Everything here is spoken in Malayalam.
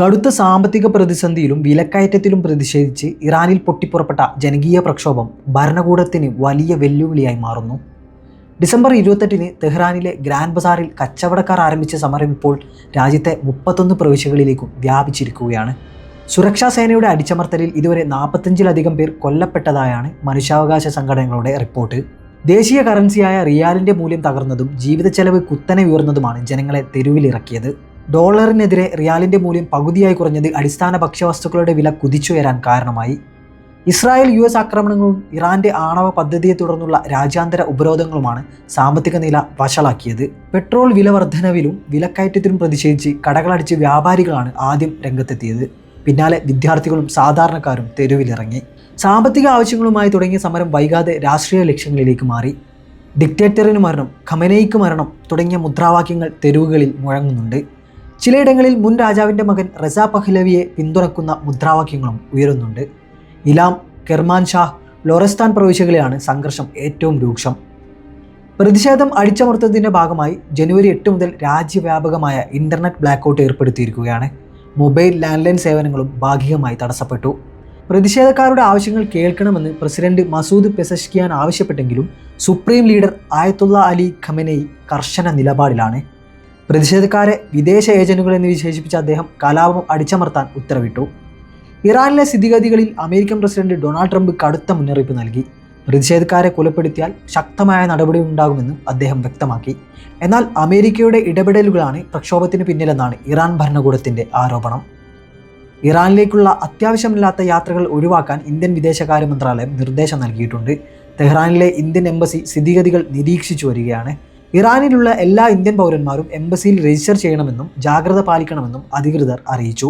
കടുത്ത സാമ്പത്തിക പ്രതിസന്ധിയിലും വിലക്കയറ്റത്തിലും പ്രതിഷേധിച്ച് ഇറാനിൽ പൊട്ടിപ്പുറപ്പെട്ട ജനകീയ പ്രക്ഷോഭം ഭരണകൂടത്തിന് വലിയ വെല്ലുവിളിയായി മാറുന്നു. ഡിസംബർ 28-ന് തെഹ്റാനിലെ ഗ്രാൻഡ് ബസാറിൽ കച്ചവടക്കാർ ആരംഭിച്ച സമരം ഇപ്പോൾ രാജ്യത്തെ 31 പ്രവിശ്യകളിലേക്കും വ്യാപിച്ചിരിക്കുകയാണ്. സുരക്ഷാ സേനയുടെ അടിച്ചമർത്തലിൽ ഇതുവരെ 45-ലധികം പേർ കൊല്ലപ്പെട്ടതായാണ് മനുഷ്യാവകാശ സംഘടനകളുടെ റിപ്പോർട്ട്. ദേശീയ കറൻസിയായ റിയാലിൻ്റെ മൂല്യം തകർന്നതും ജീവിത ചെലവ് കുത്തനെ ഉയർന്നതുമാണ് ജനങ്ങളെ തെരുവിലിറക്കിയത്. ഡോളറിനെതിരെ റിയാലിൻ്റെ മൂല്യം പകുതിയായി കുറഞ്ഞത് അടിസ്ഥാന ഭക്ഷ്യവസ്തുക്കളുടെ വില കുതിച്ചുയരാൻ കാരണമായി. ഇസ്രായേൽ US ആക്രമണങ്ങളും ഇറാന്റെ ആണവ പദ്ധതിയെ തുടർന്നുള്ള രാജ്യാന്തര ഉപരോധങ്ങളുമാണ് സാമ്പത്തിക നില വഷളാക്കിയത്. പെട്രോൾ വില വർധനവിലും വിലക്കയറ്റത്തിലും പ്രതിഷേധിച്ച് കടകളടിച്ച് വ്യാപാരികളാണ് ആദ്യം രംഗത്തെത്തിയത്. പിന്നാലെ വിദ്യാർത്ഥികളും സാധാരണക്കാരും തെരുവിലിറങ്ങി. സാമ്പത്തിക ആവശ്യങ്ങളുമായി തുടങ്ങിയ സമരം വൈകാതെ രാഷ്ട്രീയ ലക്ഷ്യങ്ങളിലേക്ക് മാറി. ഡിക്റ്റേറ്ററിന് മരണം, ഖമനേയിക്ക് മരണം തുടങ്ങിയ മുദ്രാവാക്യങ്ങൾ തെരുവുകളിൽ മുഴങ്ങുന്നുണ്ട്. ചിലയിടങ്ങളിൽ മുൻ രാജാവിൻ്റെ മകൻ റസ പഹ്ലവിയെ പിന്തുണക്കുന്ന മുദ്രാവാക്യങ്ങളും ഉയരുന്നുണ്ട്. ഇലാം, കെർമാൻഷാഹ്, ലോറസ്താൻ പ്രവിശ്യകളിലാണ് സംഘർഷം ഏറ്റവും രൂക്ഷം. പ്രതിഷേധം അടിച്ചമർത്തതിൻ്റെ ഭാഗമായി ജനുവരി 8 മുതൽ രാജ്യവ്യാപകമായ ഇൻ്റർനെറ്റ് ബ്ലാക്കൗട്ട് ഏർപ്പെടുത്തിയിരിക്കുകയാണ്. മൊബൈൽ ലാൻഡ്ലൈൻ സേവനങ്ങളും ഭാഗികമായി തടസ്സപ്പെട്ടു. പ്രതിഷേധക്കാരുടെ ആവശ്യങ്ങൾ കേൾക്കണമെന്ന് പ്രസിഡന്റ് മസൂദ് പെസഷ്കിയാൻ ആവശ്യപ്പെട്ടെങ്കിലും സുപ്രീം ലീഡർ ആയത്തുള്ള അലി ഖമനേയി കർശന നിലപാടിലാണ്. പ്രതിഷേധക്കാരെ വിദേശ ഏജന്റുകളെന്ന് വിശേഷിപ്പിച്ച അദ്ദേഹം കലാപം അടിച്ചമർത്താൻ ഉത്തരവിട്ടു. ഇറാനിലെ സ്ഥിതിഗതികളിൽ അമേരിക്കൻ പ്രസിഡന്റ് ഡൊണാൾഡ് ട്രംപ് കടുത്ത മുന്നറിയിപ്പ് നൽകി. പ്രതിഷേധക്കാരെ കൊലപ്പെടുത്തിയാൽ ശക്തമായ നടപടി ഉണ്ടാകുമെന്നും അദ്ദേഹം വ്യക്തമാക്കി. എന്നാൽ അമേരിക്കയുടെ ഇടപെടലുകളാണ് പ്രക്ഷോഭത്തിന് പിന്നിലെന്നാണ് ഇറാൻ ഭരണകൂടത്തിൻ്റെ ആരോപണം. ഇറാനിലേക്കുള്ള അത്യാവശ്യമില്ലാത്ത യാത്രകൾ ഒഴിവാക്കാൻ ഇന്ത്യൻ വിദേശകാര്യ മന്ത്രാലയം നിർദ്ദേശം നൽകിയിട്ടുണ്ട്. തെഹ്റാനിലെ ഇന്ത്യൻ എംബസി സ്ഥിതിഗതികൾ നിരീക്ഷിച്ചു വരികയാണ്. ഇറാനിലുള്ള എല്ലാ ഇന്ത്യൻ പൗരന്മാരും എംബസിയിൽ രജിസ്റ്റർ ചെയ്യണമെന്നും ജാഗ്രത പാലിക്കണമെന്നും അധികൃതർ അറിയിച്ചു.